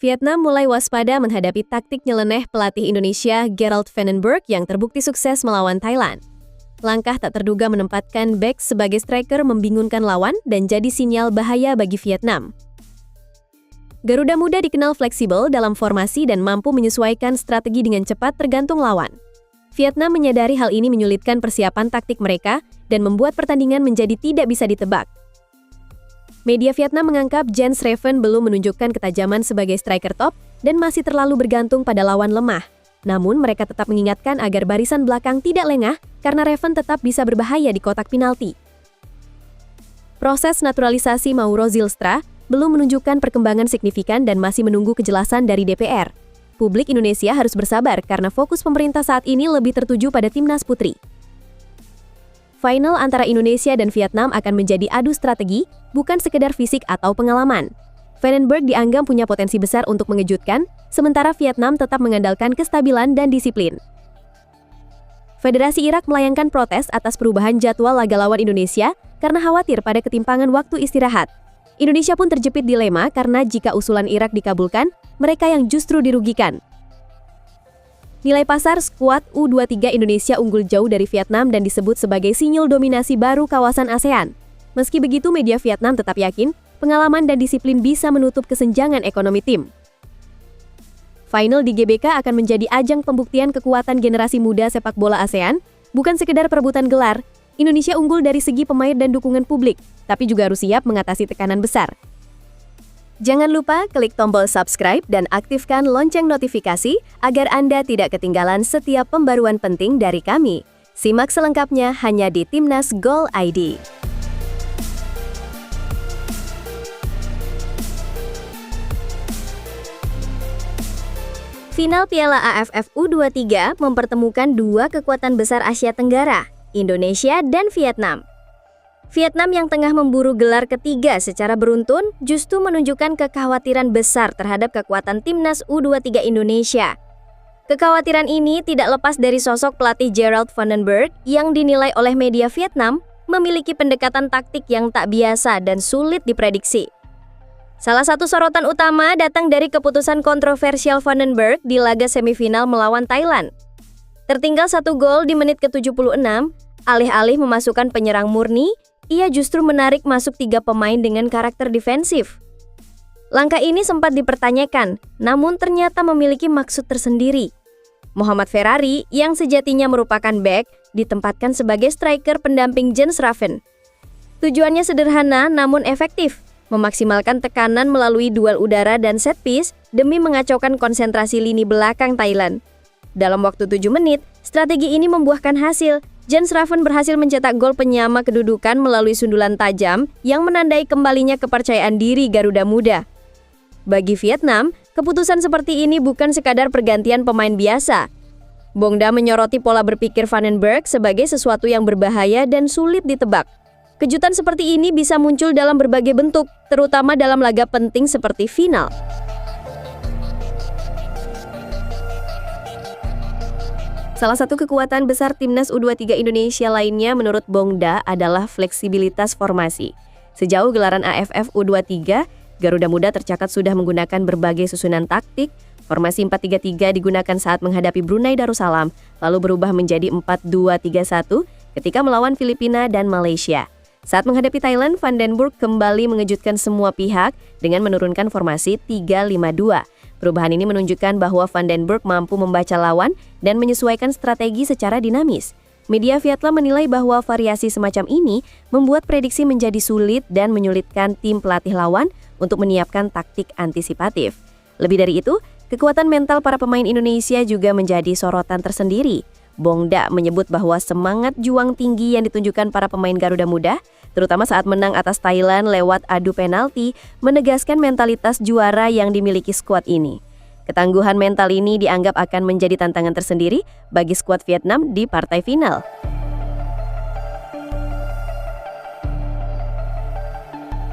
Vietnam mulai waspada menghadapi taktik nyeleneh pelatih Indonesia Gerald Vandenberg yang terbukti sukses melawan Thailand. Langkah tak terduga menempatkan bek sebagai striker membingungkan lawan dan jadi sinyal bahaya bagi Vietnam. Garuda Muda dikenal fleksibel dalam formasi dan mampu menyesuaikan strategi dengan cepat tergantung lawan. Vietnam menyadari hal ini menyulitkan persiapan taktik mereka dan membuat pertandingan menjadi tidak bisa ditebak. Media Vietnam menganggap Jens Raven belum menunjukkan ketajaman sebagai striker top dan masih terlalu bergantung pada lawan lemah. Namun mereka tetap mengingatkan agar barisan belakang tidak lengah karena Raven tetap bisa berbahaya di kotak penalti. Proses naturalisasi Mauro Zylstra belum menunjukkan perkembangan signifikan dan masih menunggu kejelasan dari DPR. Publik Indonesia harus bersabar karena fokus pemerintah saat ini lebih tertuju pada timnas putri. Final antara Indonesia dan Vietnam akan menjadi adu strategi, bukan sekedar fisik atau pengalaman. Vandenberg dianggap punya potensi besar untuk mengejutkan, sementara Vietnam tetap mengandalkan kestabilan dan disiplin. Federasi Irak melayangkan protes atas perubahan jadwal laga lawan Indonesia karena khawatir pada ketimpangan waktu istirahat. Indonesia pun terjepit dilema karena jika usulan Irak dikabulkan, mereka yang justru dirugikan. Nilai pasar skuad U23 Indonesia unggul jauh dari Vietnam dan disebut sebagai sinyal dominasi baru kawasan ASEAN. Meski begitu, media Vietnam tetap yakin pengalaman dan disiplin bisa menutup kesenjangan ekonomi tim. Final di GBK akan menjadi ajang pembuktian kekuatan generasi muda sepak bola ASEAN, bukan sekedar perebutan gelar. Indonesia unggul dari segi pemain dan dukungan publik, tapi juga harus siap mengatasi tekanan besar. Jangan lupa klik tombol subscribe dan aktifkan lonceng notifikasi agar Anda tidak ketinggalan setiap pembaruan penting dari kami. Simak selengkapnya hanya di Timnas Gol ID. Final Piala AFF U23 mempertemukan dua kekuatan besar Asia Tenggara, Indonesia dan Vietnam. Vietnam yang tengah memburu gelar ketiga secara beruntun justru menunjukkan kekhawatiran besar terhadap kekuatan timnas U23 Indonesia. Kekhawatiran ini tidak lepas dari sosok pelatih Gerald Vandenberg yang dinilai oleh media Vietnam memiliki pendekatan taktik yang tak biasa dan sulit diprediksi. Salah satu sorotan utama datang dari keputusan kontroversial Vandenberg di laga semifinal melawan Thailand. Tertinggal 1 gol di menit ke-76, alih-alih memasukkan penyerang murni, ia justru menarik masuk 3 pemain dengan karakter defensif. Langkah ini sempat dipertanyakan, namun ternyata memiliki maksud tersendiri. Muhammad Ferrari, yang sejatinya merupakan bek, ditempatkan sebagai striker pendamping Jens Raven. Tujuannya sederhana namun efektif, memaksimalkan tekanan melalui duel udara dan set piece demi mengacaukan konsentrasi lini belakang Thailand. Dalam waktu 7 menit, strategi ini membuahkan hasil. Jens Raven berhasil mencetak gol penyama kedudukan melalui sundulan tajam yang menandai kembalinya kepercayaan diri Garuda Muda. Bagi Vietnam, keputusan seperti ini bukan sekadar pergantian pemain biasa. Bongda menyoroti pola berpikir Vandenberg sebagai sesuatu yang berbahaya dan sulit ditebak. Kejutan seperti ini bisa muncul dalam berbagai bentuk, terutama dalam laga penting seperti final. Salah satu kekuatan besar timnas U23 Indonesia lainnya menurut Bongda adalah fleksibilitas formasi. Sejauh gelaran AFF U23, Garuda Muda tercatat sudah menggunakan berbagai susunan taktik. Formasi 4-3-3 digunakan saat menghadapi Brunei Darussalam, lalu berubah menjadi 4-2-3-1 ketika melawan Filipina dan Malaysia. Saat menghadapi Thailand, Vandenberg kembali mengejutkan semua pihak dengan menurunkan formasi 3-5-2. Perubahan ini menunjukkan bahwa Vandenberg mampu membaca lawan dan menyesuaikan strategi secara dinamis. Media Vietnam menilai bahwa variasi semacam ini membuat prediksi menjadi sulit dan menyulitkan tim pelatih lawan untuk menyiapkan taktik antisipatif. Lebih dari itu, kekuatan mental para pemain Indonesia juga menjadi sorotan tersendiri. Bongda menyebut bahwa semangat juang tinggi yang ditunjukkan para pemain Garuda Muda, terutama saat menang atas Thailand lewat adu penalti, menegaskan mentalitas juara yang dimiliki skuad ini. Ketangguhan mental ini dianggap akan menjadi tantangan tersendiri bagi skuad Vietnam di partai final.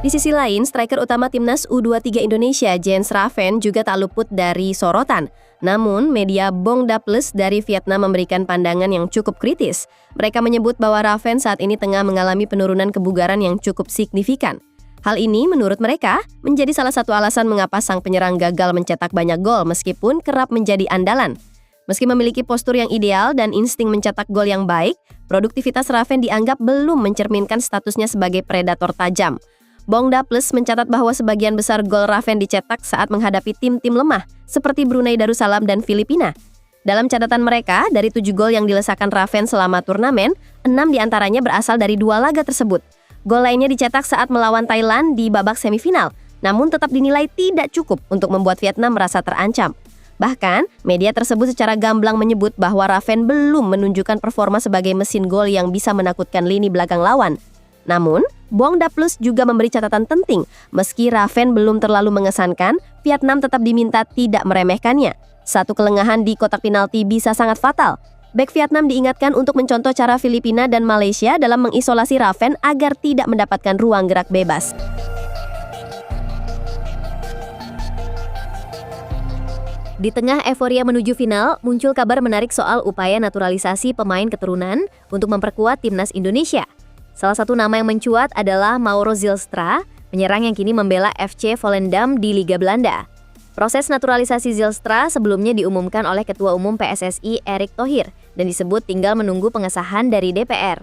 Di sisi lain, striker utama timnas U23 Indonesia, Jens Raven, juga tak luput dari sorotan. Namun, media Bongda Plus dari Vietnam memberikan pandangan yang cukup kritis. Mereka menyebut bahwa Raven saat ini tengah mengalami penurunan kebugaran yang cukup signifikan. Hal ini menurut mereka menjadi salah satu alasan mengapa sang penyerang gagal mencetak banyak gol meskipun kerap menjadi andalan. Meski memiliki postur yang ideal dan insting mencetak gol yang baik, produktivitas Raven dianggap belum mencerminkan statusnya sebagai predator tajam. Bongda Plus mencatat bahwa sebagian besar gol Raven dicetak saat menghadapi tim-tim lemah seperti Brunei Darussalam dan Filipina. Dalam catatan mereka, dari 7 gol yang dilesakan Raven selama turnamen, 6 diantaranya berasal dari 2 laga tersebut. Gol lainnya dicetak saat melawan Thailand di babak semifinal, namun tetap dinilai tidak cukup untuk membuat Vietnam merasa terancam. Bahkan, media tersebut secara gamblang menyebut bahwa Raven belum menunjukkan performa sebagai mesin gol yang bisa menakutkan lini belakang lawan. Namun, Bongda Plus juga memberi catatan penting, meski Raven belum terlalu mengesankan, Vietnam tetap diminta tidak meremehkannya. Satu kelengahan di kotak penalti bisa sangat fatal. Bek Vietnam diingatkan untuk mencontoh cara Filipina dan Malaysia dalam mengisolasi Raven agar tidak mendapatkan ruang gerak bebas. Di tengah euforia menuju final, muncul kabar menarik soal upaya naturalisasi pemain keturunan untuk memperkuat timnas Indonesia. Salah satu nama yang mencuat adalah Mauro Zylstra, penyerang yang kini membela FC Volendam di Liga Belanda. Proses naturalisasi Zylstra sebelumnya diumumkan oleh Ketua Umum PSSI Erick Thohir dan disebut tinggal menunggu pengesahan dari DPR.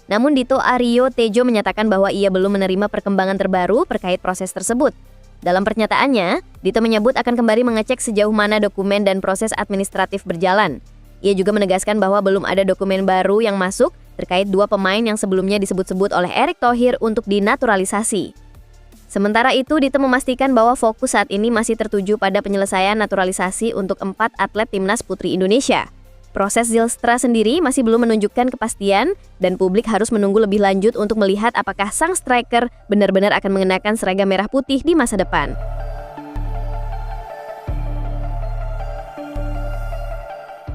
Namun Dito Aryo Tejo menyatakan bahwa ia belum menerima perkembangan terbaru terkait proses tersebut. Dalam pernyataannya, Dito menyebut akan kembali mengecek sejauh mana dokumen dan proses administratif berjalan. Ia juga menegaskan bahwa belum ada dokumen baru yang masuk terkait 2 pemain yang sebelumnya disebut-sebut oleh Erick Thohir untuk dinaturalisasi. Sementara itu, Dito memastikan bahwa fokus saat ini masih tertuju pada penyelesaian naturalisasi untuk 4 atlet timnas putri Indonesia. Proses Zylstra sendiri masih belum menunjukkan kepastian dan publik harus menunggu lebih lanjut untuk melihat apakah sang striker benar-benar akan mengenakan seragam merah putih di masa depan.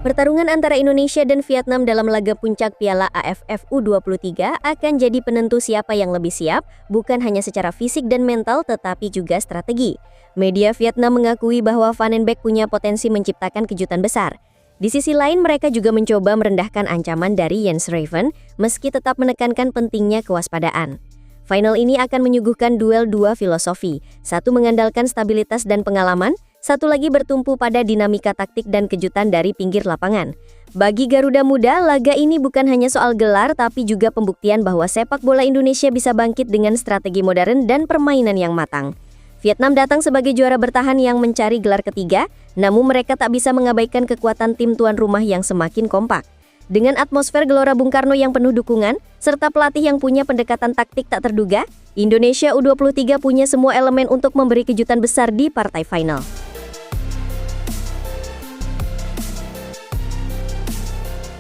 Pertarungan antara Indonesia dan Vietnam dalam laga puncak Piala AFF U23 akan jadi penentu siapa yang lebih siap, bukan hanya secara fisik dan mental tetapi juga strategi. Media Vietnam mengakui bahwa Van den Beek punya potensi menciptakan kejutan besar. Di sisi lain, mereka juga mencoba merendahkan ancaman dari Jens Raven meski tetap menekankan pentingnya kewaspadaan. Final ini akan menyuguhkan duel 2 filosofi, satu mengandalkan stabilitas dan pengalaman, satu lagi bertumpu pada dinamika taktik dan kejutan dari pinggir lapangan. Bagi Garuda Muda, laga ini bukan hanya soal gelar tapi juga pembuktian bahwa sepak bola Indonesia bisa bangkit dengan strategi modern dan permainan yang matang. Vietnam datang sebagai juara bertahan yang mencari gelar ketiga, namun mereka tak bisa mengabaikan kekuatan tim tuan rumah yang semakin kompak. Dengan atmosfer Gelora Bung Karno yang penuh dukungan, serta pelatih yang punya pendekatan taktik tak terduga, Indonesia U23 punya semua elemen untuk memberi kejutan besar di partai final.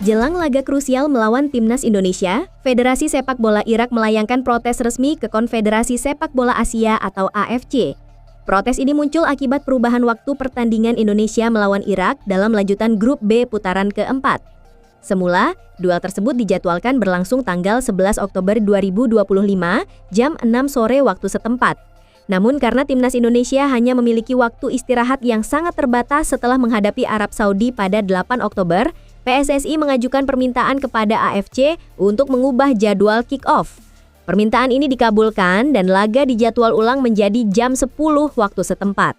Jelang laga krusial melawan timnas Indonesia, Federasi Sepak Bola Irak melayangkan protes resmi ke Konfederasi Sepak Bola Asia atau AFC. Protes ini muncul akibat perubahan waktu pertandingan Indonesia melawan Irak dalam lanjutan grup B putaran keempat. Semula, duel tersebut dijadwalkan berlangsung tanggal 11 Oktober 2025 jam 6 sore waktu setempat. Namun karena timnas Indonesia hanya memiliki waktu istirahat yang sangat terbatas setelah menghadapi Arab Saudi pada 8 Oktober, PSSI mengajukan permintaan kepada AFC untuk mengubah jadwal kick-off. Permintaan ini dikabulkan dan laga dijadwal ulang menjadi jam 10 waktu setempat.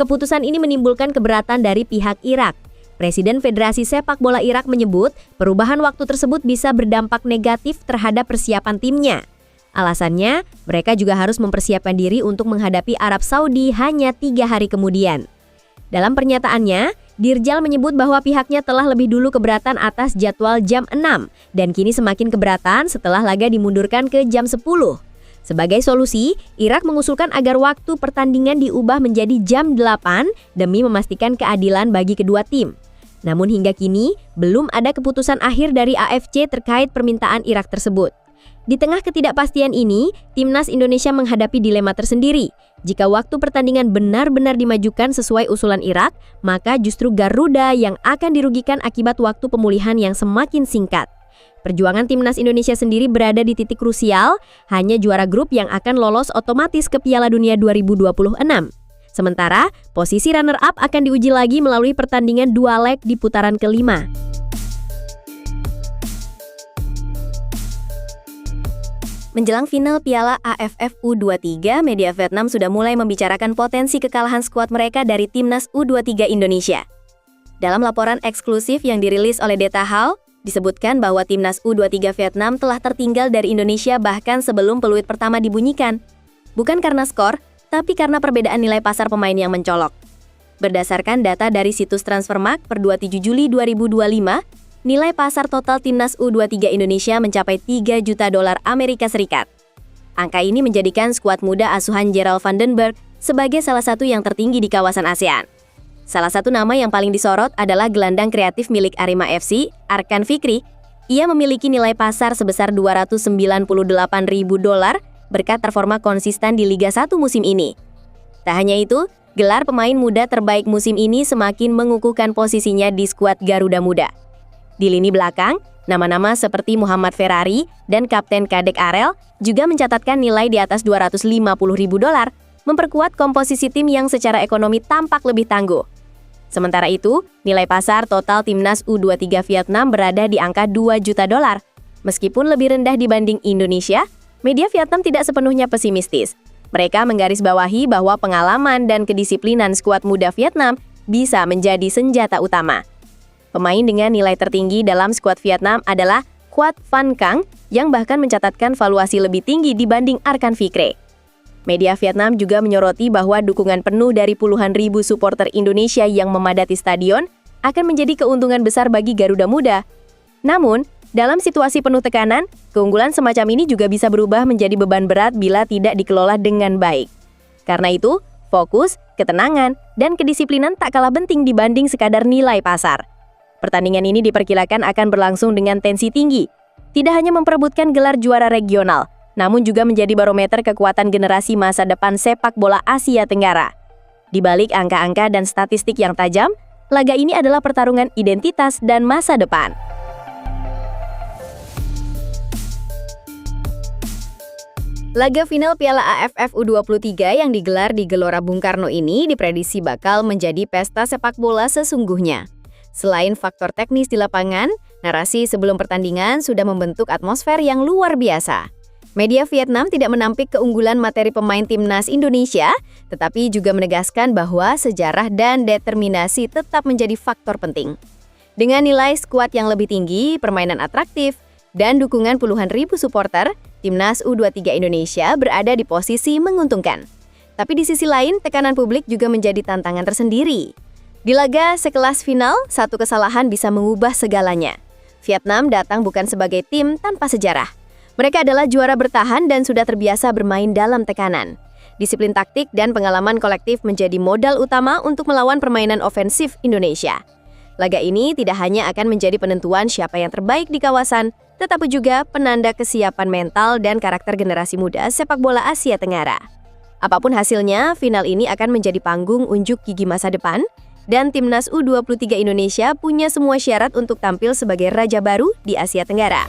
Keputusan ini menimbulkan keberatan dari pihak Irak. Presiden Federasi Sepak Bola Irak menyebut perubahan waktu tersebut bisa berdampak negatif terhadap persiapan timnya. Alasannya, mereka juga harus mempersiapkan diri untuk menghadapi Arab Saudi hanya 3 hari kemudian. Dalam pernyataannya, Dirjal menyebut bahwa pihaknya telah lebih dulu keberatan atas jadwal jam 6 dan kini semakin keberatan setelah laga dimundurkan ke jam 10. Sebagai solusi, Irak mengusulkan agar waktu pertandingan diubah menjadi jam 8 demi memastikan keadilan bagi kedua tim. Namun hingga kini, belum ada keputusan akhir dari AFC terkait permintaan Irak tersebut. Di tengah ketidakpastian ini, timnas Indonesia menghadapi dilema tersendiri. Jika waktu pertandingan benar-benar dimajukan sesuai usulan Irak, maka justru Garuda yang akan dirugikan akibat waktu pemulihan yang semakin singkat. Perjuangan timnas Indonesia sendiri berada di titik krusial, hanya juara grup yang akan lolos otomatis ke Piala Dunia 2026. Sementara, posisi runner-up akan diuji lagi melalui pertandingan 2 leg di putaran kelima. Menjelang final Piala AFF U23, media Vietnam sudah mulai membicarakan potensi kekalahan skuad mereka dari timnas U23 Indonesia. Dalam laporan eksklusif yang dirilis oleh Data Hall, disebutkan bahwa timnas U23 Vietnam telah tertinggal dari Indonesia bahkan sebelum peluit pertama dibunyikan. Bukan karena skor, tapi karena perbedaan nilai pasar pemain yang mencolok. Berdasarkan data dari situs Transfermarkt per 27 Juli 2025, nilai pasar total timnas U23 Indonesia mencapai $3 juta Amerika Serikat. Angka ini menjadikan skuad muda asuhan Gerald van den Berg sebagai salah satu yang tertinggi di kawasan ASEAN. Salah satu nama yang paling disorot adalah gelandang kreatif milik Arema FC, Arkan Fikri. Ia memiliki nilai pasar sebesar $298.000 berkat performa konsisten di Liga 1 musim ini. Tak hanya itu, gelar pemain muda terbaik musim ini semakin mengukuhkan posisinya di skuad Garuda Muda. Di lini belakang, nama-nama seperti Muhammad Ferrari dan Kapten Kadek Arel juga mencatatkan nilai di atas $250.000, memperkuat komposisi tim yang secara ekonomi tampak lebih tangguh. Sementara itu, nilai pasar total timnas U23 Vietnam berada di angka $2 juta. Meskipun lebih rendah dibanding Indonesia, media Vietnam tidak sepenuhnya pesimistis. Mereka menggarisbawahi bahwa pengalaman dan kedisiplinan skuad muda Vietnam bisa menjadi senjata utama. Pemain dengan nilai tertinggi dalam skuad Vietnam adalah Quat Van Kang yang bahkan mencatatkan valuasi lebih tinggi dibanding Arkan Fikri. Media Vietnam juga menyoroti bahwa dukungan penuh dari puluhan ribu supporter Indonesia yang memadati stadion akan menjadi keuntungan besar bagi Garuda Muda. Namun, dalam situasi penuh tekanan, keunggulan semacam ini juga bisa berubah menjadi beban berat bila tidak dikelola dengan baik. Karena itu, fokus, ketenangan, dan kedisiplinan tak kalah penting dibanding sekadar nilai pasar. Pertandingan ini diperkirakan akan berlangsung dengan tensi tinggi. Tidak hanya memperebutkan gelar juara regional, namun juga menjadi barometer kekuatan generasi masa depan sepak bola Asia Tenggara. Di balik angka-angka dan statistik yang tajam, laga ini adalah pertarungan identitas dan masa depan. Laga final Piala AFF U23 yang digelar di Gelora Bung Karno ini diprediksi bakal menjadi pesta sepak bola sesungguhnya. Selain faktor teknis di lapangan, narasi sebelum pertandingan sudah membentuk atmosfer yang luar biasa. Media Vietnam tidak menampik keunggulan materi pemain timnas Indonesia, tetapi juga menegaskan bahwa sejarah dan determinasi tetap menjadi faktor penting. Dengan nilai skuad yang lebih tinggi, permainan atraktif, dan dukungan puluhan ribu supporter, timnas U23 Indonesia berada di posisi menguntungkan. Tapi di sisi lain, tekanan publik juga menjadi tantangan tersendiri. Di laga sekelas final, satu kesalahan bisa mengubah segalanya. Vietnam datang bukan sebagai tim tanpa sejarah. Mereka adalah juara bertahan dan sudah terbiasa bermain dalam tekanan. Disiplin taktik dan pengalaman kolektif menjadi modal utama untuk melawan permainan ofensif Indonesia. Laga ini tidak hanya akan menjadi penentuan siapa yang terbaik di kawasan, tetapi juga penanda kesiapan mental dan karakter generasi muda sepak bola Asia Tenggara. Apapun hasilnya, final ini akan menjadi panggung unjuk gigi masa depan, dan timnas U23 Indonesia punya semua syarat untuk tampil sebagai raja baru di Asia Tenggara.